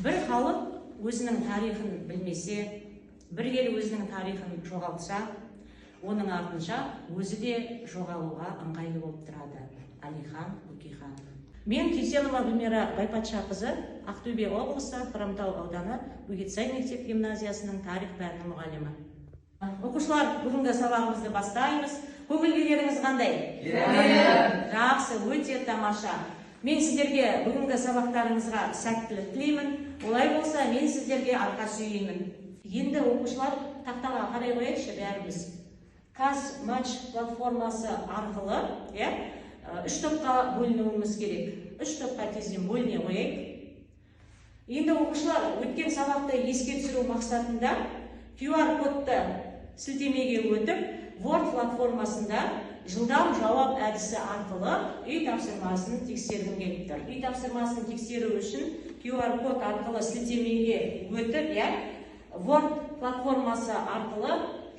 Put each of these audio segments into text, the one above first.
бір халық өзінің тарихын білмесе, бір ел өзінің тарихын жоғалтса, оның артынша өзі де жоғалуға ыңғайлы болып тұрады. Әлихан Бөкейханов. Мен Киселова Гүлмира Байпатшақызы, Ақтөбе облысы, Хромтау ауданы Бөгетсай мектеп гимназиясының тарих пәнінің мұғалімі. Оқушылар, бүгінгі сабағымызды бастаймыз. Көңіл-күйлеріңіз қандай? Жақсы, өте тамаша. Мен сіздерге бүгінгі сабақтарыңызға сәттілік тілеймін. Олай болса, мен сіздерге арқа сүйеймін. Енді оқушылар тақтаға қарай қояйықшы бәріміз. Казматч платформасы арқылы, үш топқа бөлінуіміз керек. Үш топқа тезден бөліне қояйық. Енді оқушылар өткен сабақты еске түсіру мақсатында QR-кодты сілтемеге өтіп, Word платформасында жылдам жауап әдісі арқылы үй тапсырмасын тексергім келіп тұр. Үй тапсырмасын тексеру үшін QR-код арқылы сілтемеге өтіп, Word платформасы арқылы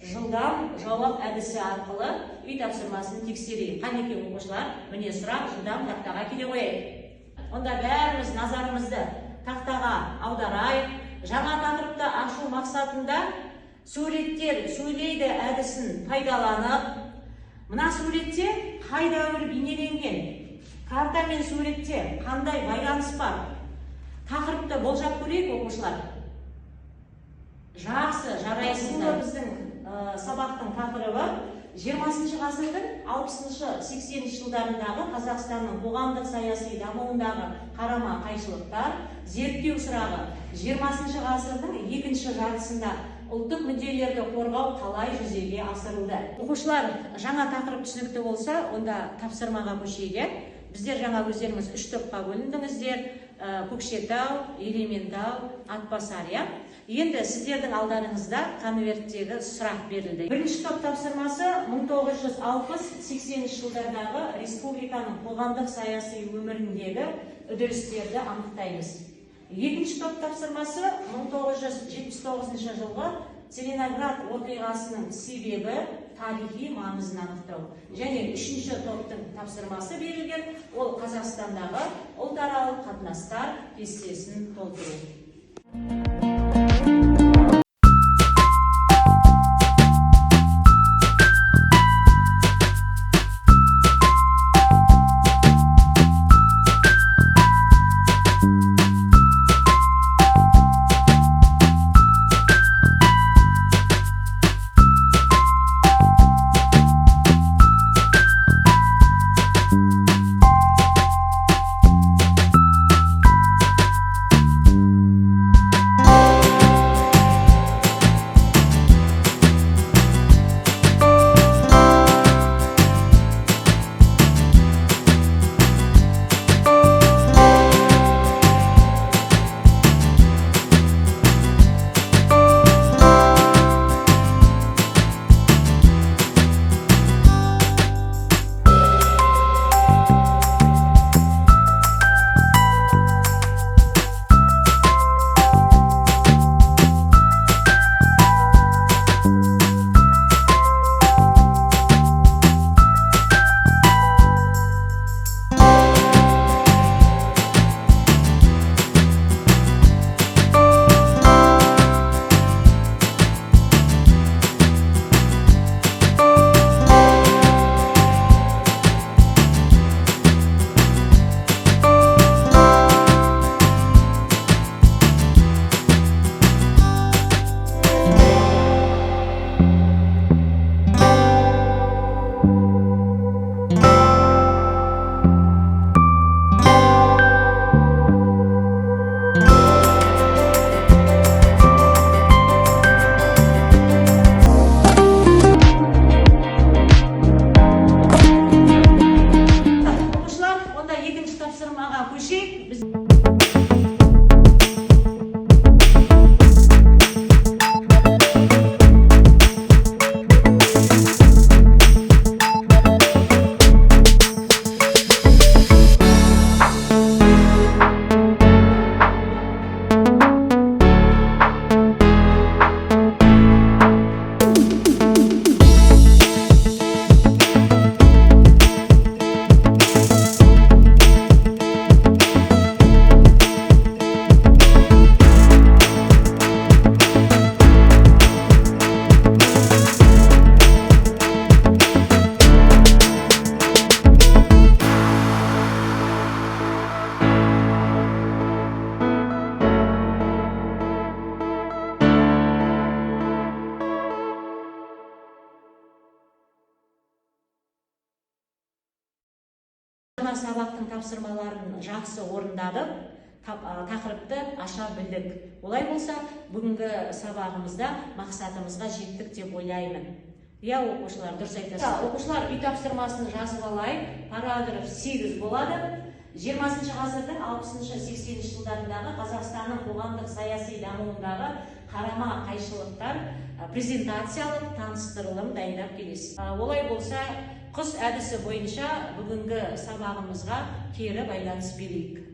жылдам жауап әдісі арқылы үй тапсырмасын тексерейік. Қанеке оқушылар, міне сұрақ жылдам тақтаға келе қояйық. Онда бәріміз назарымызды тақтаға аударайық. Жаңа тақырыпты ашу мақсатында суреттер сөйлейді әдісін пайдаланып, мына суретте қай дәуір бейнеленген, карта мен суретте қандай байланыс бар, тақырыпты болжап көрейік оқушылар. Жақсы, жарайсыздар. Біздің сабақтың тақырыбы 20 ғасырдың 60-80 жылдарындағы Қазақстанның қоғамдық саяси дамуындағы қарама қайшылықтар, зерттеу сұрағы 20 ғасырдың екінші жартысында ұлттық мүдделерді қорғау қалай жүзеге асырылды. Оқушылар, жаңа тақырып түсінікті болса, онда тапсырмаға көшейік. Біздер жаңа өздеріңіз үш топқа бөліндіңіздер: Көкшетау, Ерейментау, Атбасар. Енді сіздердің алдарыңызда конверттегі сұрақ берілді. Бірінші топ тапсырмасы 1960-80 жылдардағы республиканың қоғамдық саяси өміріндегі үдерістерді анықтаймыз. Екінші топ тапсырмасы 1979 жылғы Целиноград оқиғасының себебі, тарихи маңызын анықтау. Және үшінші топтың тапсырмасы берілген, ол Қазақстандағы ұлтаралық қатынастар кестесін толтыру. тапсырмаларын жақсы орындадық, тақырыпты аша білдік. Олай болса, бүгінгі сабағымызда мақсатымызға жеттік деп ойлаймын. Иә, оқушылар, дұрыс айтасыз. Оқушылар үй тапсырмасын жазып алайық. Параграф 8 болады. 20 ғасырдың 60-80 жылдарындағы Қазақстанның қоғамдық саяси дамуындағы қарама қайшылықтар презентациялық таныстырылым дайындап келесіз. Олай болса, құс әдісі бойынша бүгінгі сабағымызға кері байланыс берейік.